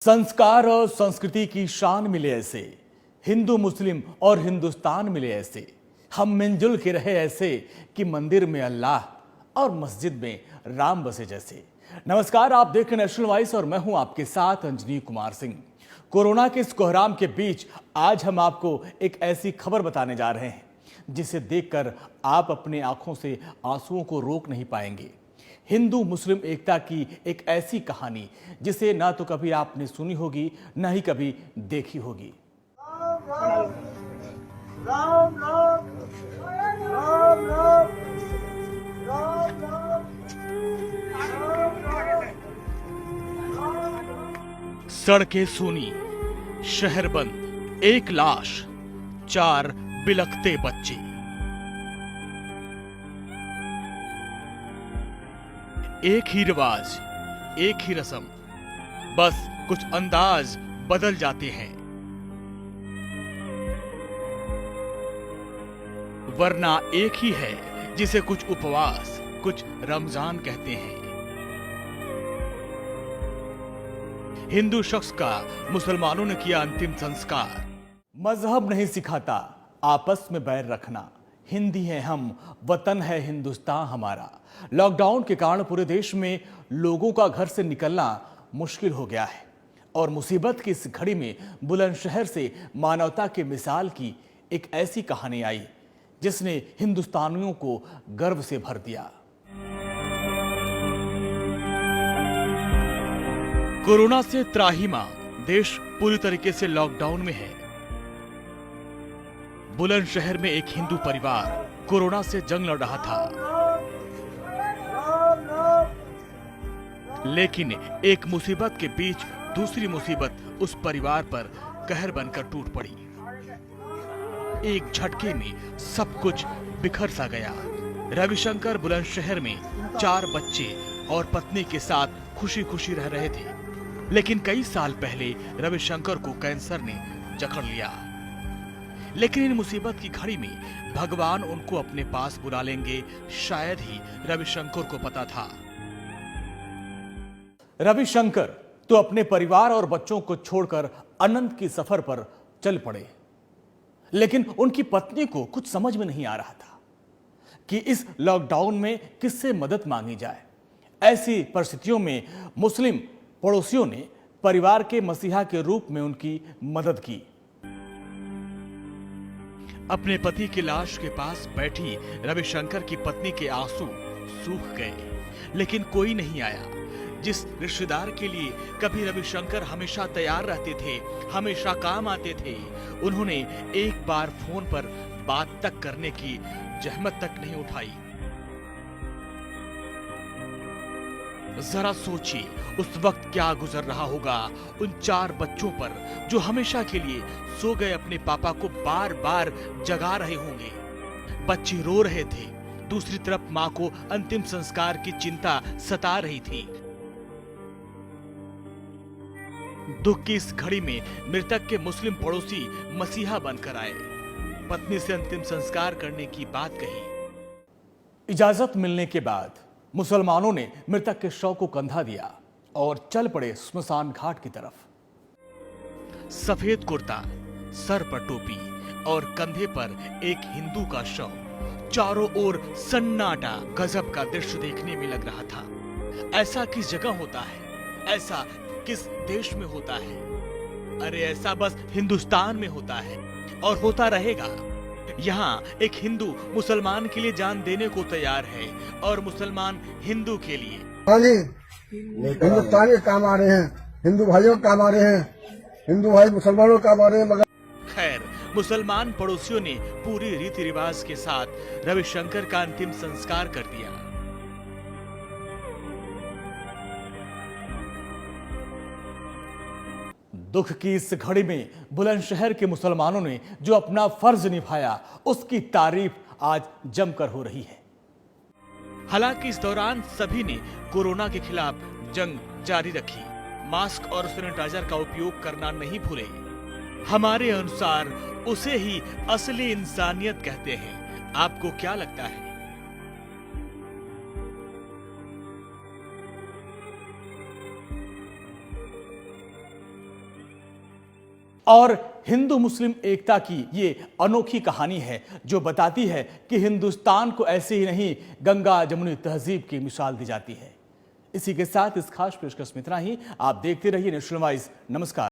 संस्कार और संस्कृति की शान मिले ऐसे, हिंदू मुस्लिम और हिंदुस्तान मिले ऐसे, हम मिलजुल के रहे ऐसे कि मंदिर में अल्लाह और मस्जिद में राम बसे जैसे। नमस्कार, आप देख रहे हैं नेशनल वॉइस और मैं हूं आपके साथ अंजनी कुमार सिंह। कोरोना के इस कोहराम के बीच आज हम आपको एक ऐसी खबर बताने जा रहे हैं जिसे देखकर आप अपने आंखों से आंसुओं को रोक नहीं पाएंगे। हिंदू मुस्लिम एकता की एक ऐसी कहानी जिसे ना तो कभी आपने सुनी होगी, ना ही कभी देखी होगी। राम राम राम राम राम राम। सड़कें सूनी, शहर बंद, एक लाश, 4 बिलखते बच्चे। एक ही रिवाज, एक ही रस्म, बस कुछ अंदाज बदल जाते हैं, वरना एक ही है जिसे कुछ उपवास, कुछ रमजान कहते हैं। हिंदू शख्स का मुसलमानों ने किया अंतिम संस्कार। मजहब नहीं सिखाता आपस में बैर रखना, हिंदी है हम, वतन है हिंदुस्तान हमारा। लॉकडाउन के कारण पूरे देश में लोगों का घर से निकलना मुश्किल हो गया है और मुसीबत की इस घड़ी में बुलंदशहर से मानवता की मिसाल की एक ऐसी कहानी आई जिसने हिंदुस्तानियों को गर्व से भर दिया। कोरोना से त्राहिमाम, देश पूरी तरीके से लॉकडाउन में है। बुलंदशहर में एक हिंदू परिवार कोरोना से जंग लड़ रहा था, लेकिन एक मुसीबत के बीच दूसरी मुसीबत उस परिवार पर कहर बनकर टूट पड़ी। एक झटके में सब कुछ बिखर सा गया। रविशंकर बुलंदशहर में 4 बच्चे और पत्नी के साथ खुशी खुशी रह रहे थे, लेकिन कई साल पहले रविशंकर को कैंसर ने जकड़ लिया। लेकिन इन मुसीबत की घड़ी में भगवान उनको अपने पास बुला लेंगे, शायद ही रविशंकर को पता था। रविशंकर तो अपने परिवार और बच्चों को छोड़कर अनंत की सफर पर चल पड़े, लेकिन उनकी पत्नी को कुछ समझ में नहीं आ रहा था कि इस लॉकडाउन में किससे मदद मांगी जाए। ऐसी परिस्थितियों में मुस्लिम पड़ोसियों ने परिवार के मसीहा के रूप में उनकी मदद की। अपने पति की लाश के पास बैठी रविशंकर की पत्नी के आंसू सूख गए, लेकिन कोई नहीं आया। जिस रिश्तेदार के लिए कभी रविशंकर हमेशा तैयार रहते थे, हमेशा काम आते थे, उन्होंने एक बार फोन पर बात तक करने की जहमत तक नहीं उठाई। जरा सोचिए उस वक्त क्या गुजर रहा होगा उन 4 बच्चों पर जो हमेशा के लिए सो गए अपने पापा को बार बार जगा रहे होंगे। बच्चे रो रहे थे, दूसरी तरफ मां को अंतिम संस्कार की चिंता सता रही थी। दुख की इस घड़ी में मृतक के मुस्लिम पड़ोसी मसीहा बनकर आए, पत्नी से अंतिम संस्कार करने की बात कही। इजाजत मिलने के बाद मुसलमानों ने मृतक के शव को कंधा दिया और चल पड़े स्मशान घाट की तरफ। सफेद कुर्ता, सर पर टोपी और कंधे पर एक हिंदू का शव, चारों ओर सन्नाटा। गजब का दृश्य देखने में लग रहा था। ऐसा किस जगह होता है, ऐसा किस देश में होता है? अरे ऐसा बस हिंदुस्तान में होता है और होता रहेगा। यहाँ एक हिंदू मुसलमान के लिए जान देने को तैयार है और मुसलमान हिंदू के लिए। हाँ जी, हिंदुस्तान के काम आ रहे हैं, हिंदू भाइयों के काम आ रहे हैं, हिंदू भाई मुसलमानों के काम आ रहे हैं। मगर खैर, मुसलमान पड़ोसियों ने पूरी रीति रिवाज के साथ रविशंकर का अंतिम संस्कार कर दिया। दुख की इस घड़ी में बुलंदशहर के मुसलमानों ने जो अपना फर्ज निभाया, उसकी तारीफ आज जमकर हो रही है। हालांकि इस दौरान सभी ने कोरोना के खिलाफ जंग जारी रखी, मास्क और सैनिटाइजर का उपयोग करना नहीं भूले। हमारे अनुसार उसे ही असली इंसानियत कहते हैं। आपको क्या लगता है? और हिंदू मुस्लिम एकता की ये अनोखी कहानी है जो बताती है कि हिंदुस्तान को ऐसे ही नहीं गंगा जमुनी तहजीब की मिसाल दी जाती है। इसी के साथ इस खास पेशकश में इतना ही। आप देखते रहिए नेशनल वाइज। नमस्कार।